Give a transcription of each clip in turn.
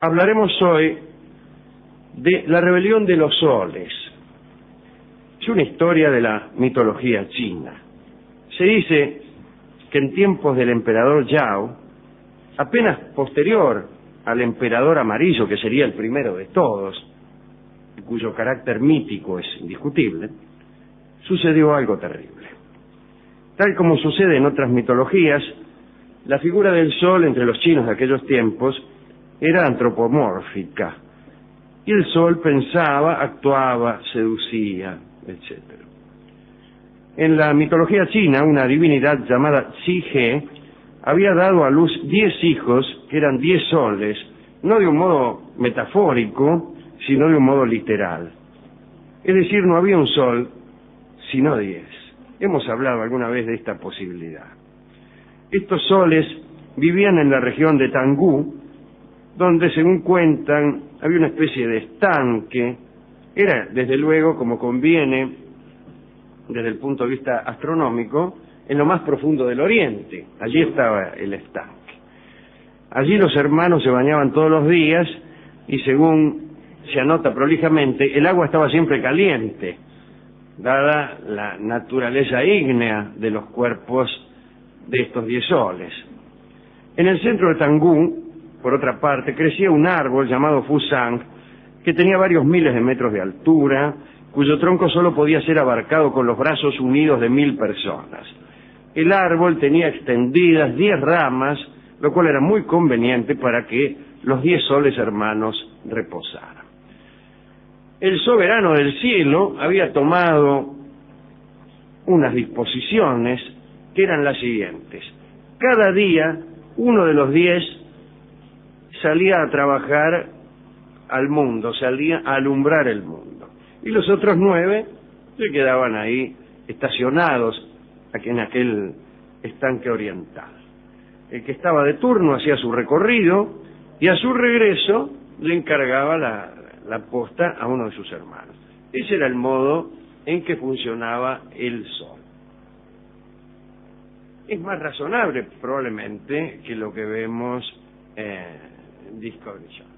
Hablaremos hoy de la rebelión de los soles. Es una historia de la mitología china. Se dice que en tiempos del emperador Yao, apenas posterior al emperador amarillo, que sería el primero de todos, cuyo carácter mítico es indiscutible, sucedió algo terrible. Tal como sucede en otras mitologías, la figura del sol entre los chinos de aquellos tiempos era antropomórfica, y el sol pensaba, actuaba, seducía, etc. En la mitología china, una divinidad llamada Chi-He había dado a luz 10 hijos que eran 10 soles, no de un modo metafórico, sino de un modo literal. Es decir, no había un sol, sino 10. Hemos hablado alguna vez de esta posibilidad. Estos soles vivían en la región de Tangú, donde, según cuentan, había una especie de estanque. Era, desde luego, como conviene, desde el punto de vista astronómico, en lo más profundo del oriente. Allí estaba el estanque. Allí los hermanos se bañaban todos los días y, según se anota prolijamente, el agua estaba siempre caliente, dada la naturaleza ígnea de los cuerpos de estos 10 soles. En el centro de Tangú, por otra parte, crecía un árbol llamado Fusang, que tenía varios miles de metros de altura, cuyo tronco solo podía ser abarcado con los brazos unidos de 1000 personas. El árbol tenía extendidas 10 ramas, lo cual era muy conveniente para que los 10 soles hermanos reposaran. El soberano del cielo había tomado unas disposiciones que eran las siguientes. Cada día, uno de los 10 salía a trabajar al mundo, salía a alumbrar el mundo. Y los otros 9 se quedaban ahí estacionados en aquel estanque oriental. El que estaba de turno hacía su recorrido y a su regreso le encargaba la posta a uno de sus hermanos. Ese era el modo en que funcionaba el sol. Es más razonable probablemente que lo que vemos en Discovery Channel.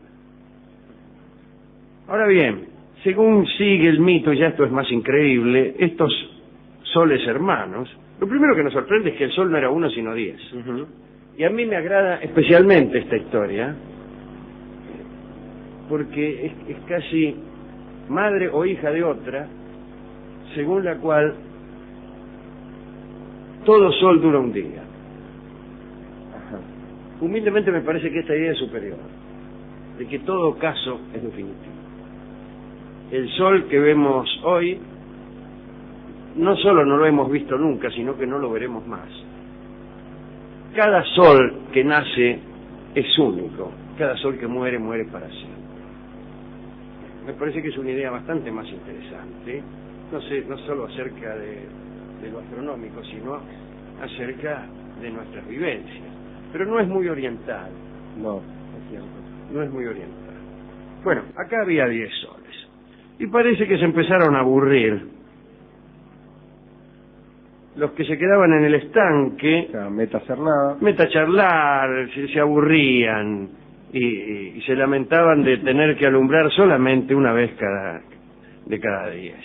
Ahora bien, según sigue el mito, y ya esto es más increíble, estos soles hermanos, lo primero que nos sorprende es que el sol no era uno sino 10. Y a mí me agrada especialmente esta historia, porque es casi madre o hija de otra, según la cual todo sol dura un día. Humildemente me parece que esta idea es superior, de que todo caso es definitivo. El sol que vemos hoy, no solo no lo hemos visto nunca, sino que no lo veremos más. Cada sol que nace es único, cada sol que muere, muere para siempre. Me parece que es una idea bastante más interesante, no solo acerca de lo astronómico, sino acerca de nuestras vivencias. Pero no es muy oriental. No, es cierto. No es muy oriental. Bueno, acá había 10 soles. Y parece que se empezaron a aburrir. Los que se quedaban en el estanque, meta hacer nada, meta charlar, se aburrían y se lamentaban de tener que alumbrar solamente una vez de cada 10.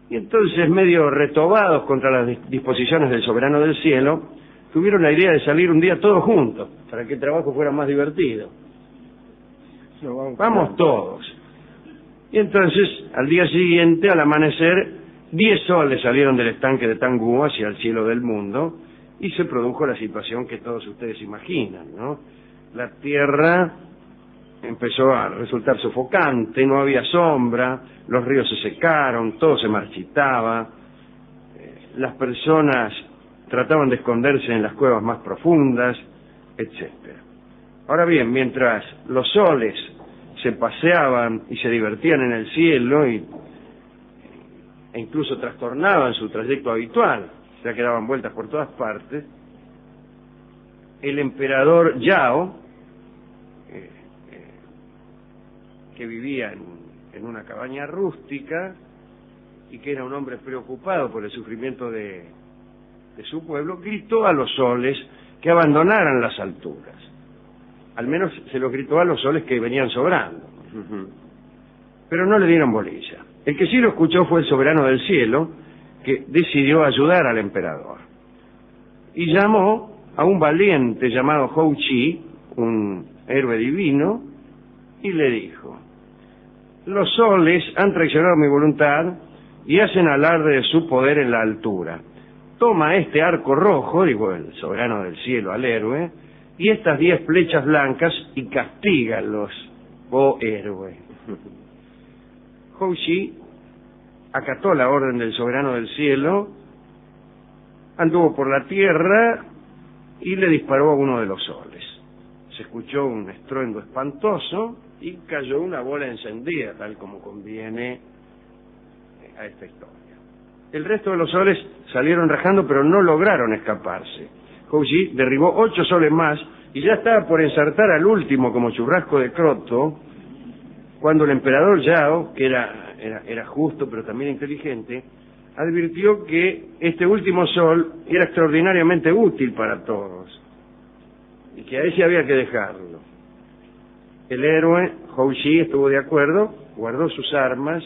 Y entonces, medio retobados contra las disposiciones del soberano del cielo, tuvieron la idea de salir un día todos juntos, para que el trabajo fuera más divertido. No, vamos todos. Y entonces, al día siguiente, al amanecer, 10 soles salieron del estanque de Tangú hacia el cielo del mundo, y se produjo la situación que todos ustedes imaginan, ¿no? La tierra empezó a resultar sofocante, no había sombra, los ríos se secaron, todo se marchitaba, las personas trataban de esconderse en las cuevas más profundas, etc. Ahora bien, mientras los soles se paseaban y se divertían en el cielo e incluso trastornaban su trayecto habitual, ya que daban vueltas por todas partes, el emperador Yao, que vivía en una cabaña rústica y que era un hombre preocupado por el sufrimiento de su pueblo, gritó a los soles que abandonaran las alturas. Al menos se lo gritó a los soles que venían sobrando. Pero no le dieron bolilla. El que sí lo escuchó fue el soberano del cielo, que decidió ayudar al emperador. Y llamó a un valiente llamado Hou Chi, un héroe divino, y le dijo: los soles han traicionado mi voluntad y hacen alarde de su poder en la altura. Toma este arco rojo, dijo el soberano del cielo al héroe, y estas 10 flechas blancas y castígalos, oh héroe. Hou Chi acató la orden del soberano del cielo, anduvo por la tierra y le disparó a uno de los soles. Se escuchó un estruendo espantoso y cayó una bola encendida, tal como conviene a esta historia. El resto de los soles salieron rajando, pero no lograron escaparse. Hou Chi derribó 8 soles más y ya estaba por ensartar al último como churrasco de croto, cuando el emperador Yao, que era justo pero también inteligente, advirtió que este último sol era extraordinariamente útil para todos y que a ese había que dejarlo. El héroe Hou Chi estuvo de acuerdo, guardó sus armas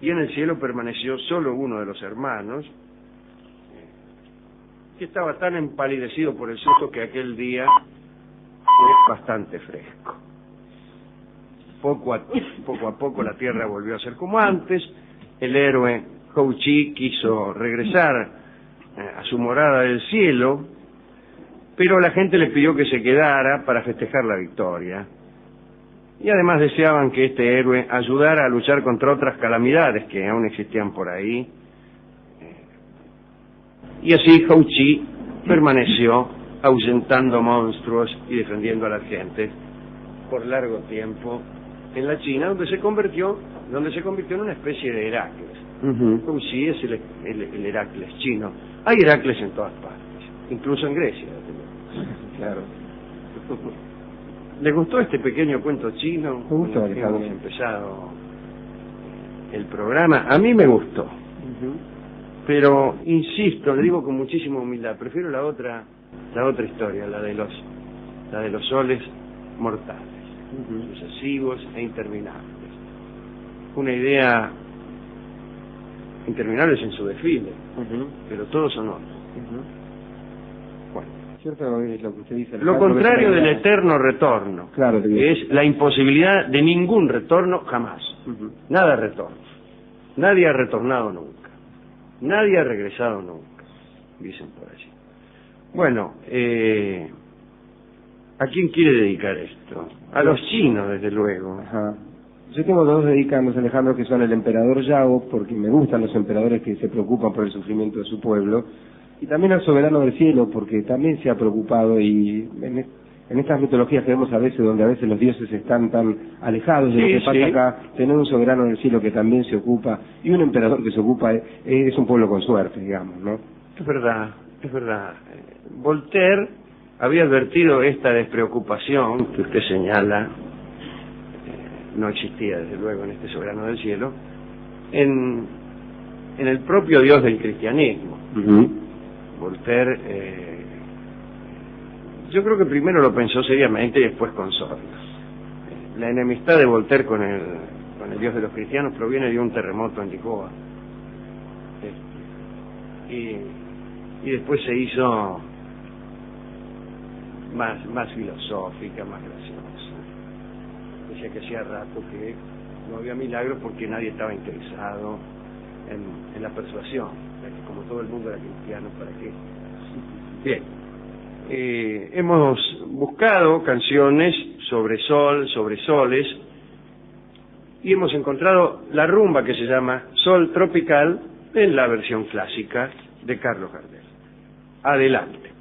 y en el cielo permaneció solo uno de los hermanos, que estaba tan empalidecido por el susto que aquel día fue bastante fresco. Poco a poco la tierra volvió a ser como antes. El héroe Hou Chi quiso regresar a su morada del cielo, pero la gente le pidió que se quedara para festejar la victoria. Y además deseaban que este héroe ayudara a luchar contra otras calamidades que aún existían por ahí. Y así Hou Chi permaneció ahuyentando monstruos y defendiendo a la gente por largo tiempo en la China, donde se convirtió en una especie de Heracles. Hou Chi es el Heracles chino. Hay Heracles en todas partes, incluso en Grecia. Claro. ¿Le gustó este pequeño cuento chino? Me gustó, con el que hemos empezado el programa. A mí me gustó. Pero, insisto, le digo con muchísima humildad, prefiero la otra historia, la de los soles mortales, sucesivos e interminables. Una idea interminables en su desfile, pero todos son otros. Bueno. Cierto es lo que usted dice. Lo contrario del eterno retorno, claro, que es la imposibilidad de ningún retorno jamás. Nada retorno. Nadie ha retornado nunca. Nadie ha regresado nunca, dicen por allí. Bueno, ¿a quién quiere dedicar esto? A los chinos, desde luego. Ajá. Yo tengo 2 dedicándose, Alejandro, que son el emperador Yao, porque me gustan los emperadores que se preocupan por el sufrimiento de su pueblo, y también al soberano del cielo, porque también se ha preocupado, y en estas mitologías que vemos a veces, donde a veces los dioses están tan alejados de lo que pasa acá, tener un soberano del cielo que también se ocupa, y un emperador que se ocupa, es un pueblo con suerte, digamos, ¿no? Es verdad, es verdad. Voltaire había advertido esta despreocupación que usted señala, no existía desde luego en este soberano del cielo, en el propio Dios del cristianismo. Voltaire, yo creo que primero lo pensó seriamente y después con sorna. La enemistad de Voltaire con el Dios de los cristianos proviene de un terremoto en Lisboa. Y después se hizo más filosófica, más graciosa. Decía que hacía rato que no había milagros porque nadie estaba interesado en la persuasión, que como todo el mundo era cristiano, ¿para qué? Bien, hemos buscado canciones sobre sol, sobre soles, y hemos encontrado la rumba que se llama Sol Tropical en la versión clásica de Carlos Gardel. Adelante.